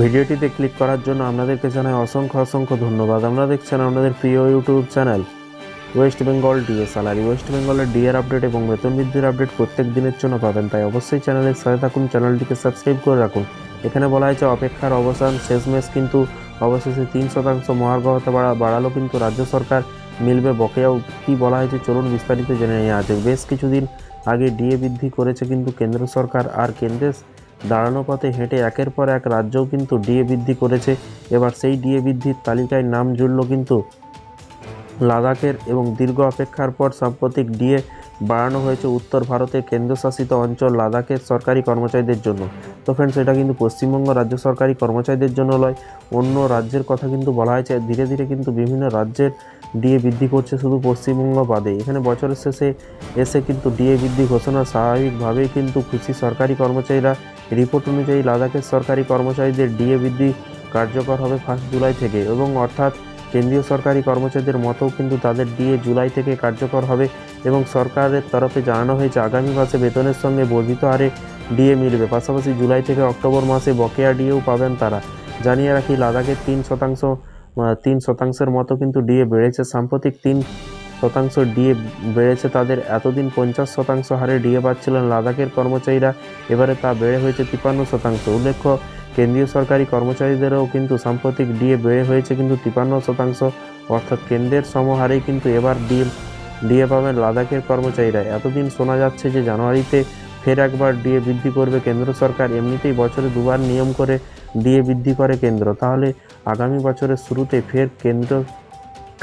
ভিডিওটিতে ক্লিক করার জন্য আপনাদেরকে জানাই অসংখ্য অসংখ্য ধন্যবাদ। আপনারা দেখছেন আপনাদের প্রিয় YouTube channel West Bengal DA salary. West বেঙ্গলের ডিএর আপডেট এবং বেতন বৃদ্ধির আপডেট প্রত্যেক দিনের জন্য পাবেন, তাই অবশ্যই চ্যানেলের সাথে থাকুন, চ্যানেলটিকে সাবস্ক্রাইব করে রাখুন। এখানে বলা হয়েছে অপেক্ষার অবসান, শেষমেশ কিন্তু অবশেষে 3% মহার্ঘ ভাতা বাড়ালো কিন্তু রাজ্য সরকার, মিলবে বকেয়াও। কি বলা হয়েছে চলুন বিস্তারিত জেনে নেওয়া আছে। বেশ কিছুদিন আগে ডিএ বৃদ্ধি করেছে কিন্তু কেন্দ্র সরকার, আর কেন্দ্রের দাঁড়ানো পথে হেঁটে একের পর এক রাজ্যও কিন্তু ডিএ বৃদ্ধি করেছে। এবার সেই ডিএ বৃদ্ধির তালিকায় নাম জুড়ল কিন্তু লাদাখের, এবং দীর্ঘ অপেক্ষার পর সাম্প্রতিক ডিএ বাড়ানো হয়েছে উত্তর ভারতের কেন্দ্রশাসিত অঞ্চল লাদাখের সরকারি কর্মচারীদের জন্য। তো ফ্রেন্ডস, এটা কিন্তু পশ্চিমবঙ্গ রাজ্য সরকারি কর্মচারীদের জন্য নয়, অন্য রাজ্যের কথা কিন্তু বলা হয়েছে। ধীরে ধীরে কিন্তু বিভিন্ন রাজ্যের ডিএ বৃদ্ধি করছে, শুধু পশ্চিমবঙ্গ বাদে। এখানে বছরের শেষে এসে কিন্তু ডিএ বৃদ্ধি ঘোষণা স্বাভাবিকভাবেই কিন্তু খুশি সরকারি কর্মচারীরা। রিপোর্ট অনুযায়ী লাদাখের সরকারি কর্মচারীদের ডিএ বৃদ্ধি কার্যকর হবে 1 জুলাই থেকে, এবং অর্থাৎ কেন্দ্রীয় সরকারি কর্মচারীদের মতো কিন্তু তাদের ডিএ জুলাই থেকে কার্যকর হবে, এবং সরকারের তরফে জানানো হয়েছে আগামী মাসে বেতনের সঙ্গে বর্ধিত হারে ডিএ মিলবে। পাশাপাশি জুলাই থেকে অক্টোবর মাসে বকেয়া ডিএও পাবেন তারা। জানিয়ে রাখি, লাদাখের 3% মতো কিন্তু ডিএ বেড়েছে। সাম্প্রতিক 3% ডিএ বেড়েছে তাদের। এতদিন 50% হারে ডিএ পাচ্ছিলেন লাদাখের কর্মচারীরা, এবারে তা বেড়ে হয়েছে 53%। উল্লেখ্য, কেন্দ্রীয় সরকারি কর্মচারীদেরও কিন্তু সাম্প্রতিক ডিএ বেড়ে হয়েছে কিন্তু 53%, অর্থাৎ কেন্দ্রের সমহারেই কিন্তু এবার ডিএ পাবেন লাদাখের কর্মচারীরা। এতদিন শোনা যাচ্ছে যে জানুয়ারিতে ফের একবার ডিএ বৃদ্ধি করবে কেন্দ্র সরকার। এমনিতেই বছরে দুবার নিয়ম করে ডিএ বৃদ্ধি করে কেন্দ্র, তাহলে আগামী বছরের শুরুতে ফের কেন্দ্র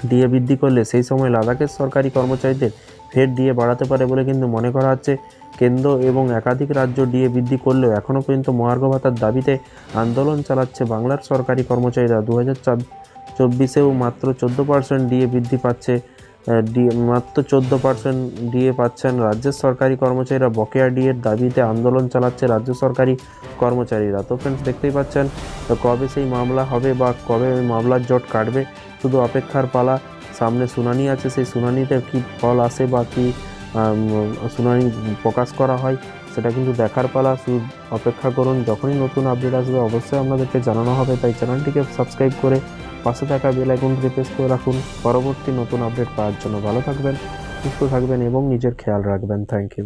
ডিএ বৃদ্ধি করলে সেই সময় লাদাখের সরকারি কর্মচারীদের ফের ডিএ বাড়াতে পারে বলে কিন্তু মনে করা হচ্ছে। কেন্দ্র এবং একাধিক রাজ্য ডিএ বৃদ্ধি করলেও এখনও পর্যন্ত মহার্ঘ ভাতার দাবিতে আন্দোলন চালাচ্ছে বাংলার সরকারি কর্মচারীরা। 2024-এও মাত্র 14% ডিএ বৃদ্ধি পাচ্ছে, মাত্র 14% ডিএ পাচ্ছেন রাজ্যের সরকারি কর্মচারীরা। বকেয়া ডিএর দাবিতে আন্দোলন চালাচ্ছে রাজ্য সরকারি কর্মচারীরা। তো ফ্রেন্ডস, দেখতেই পাচ্ছেন কবে সেই মামলা হবে বা কবে ওই মামলার জট কাটবে, শুধু অপেক্ষার পালা। সামনে শুনানি আছে, সেই শুনানিতে কি ফল আসে বা কি শুনানি প্রকাশ করা হয় সেটা কিন্তু দেখার পালা। শুধু অপেক্ষা করুন, যখনই নতুন আপডেট আসবে অবশ্যই আপনাদেরকে জানানো হবে, তাই চ্যানেলটিকে সাবস্ক্রাইব করে পাশে থাকা বেল আইকনটিকে প্রেস করে রাখুন পরবর্তী নতুন আপডেট পাওয়ার জন্য। ভালো থাকবেন, সুস্থ থাকবেন এবং নিজের খেয়াল রাখবেন। Thank you.